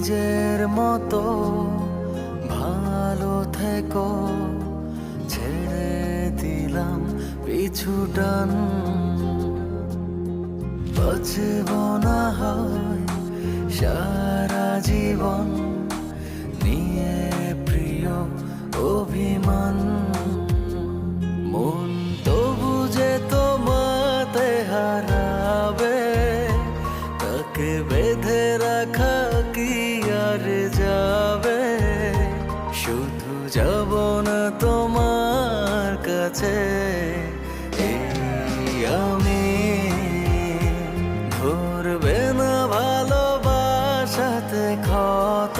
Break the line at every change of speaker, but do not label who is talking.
নিজের মতো ভালো থেকো, ছেড়ে দিলাম পিছুটান। বাঁচব না হয় সারা জীবন নিয়ে প্রিয় অভিমান। মন তো বুঝে তোমাতে হারাবে, তাকে বেঁধে রাখা কি আর যাবে? শুধু যাব না তোমার কাছে এই আমি। ধরবে না ভালোবাসাতে ক্ষত,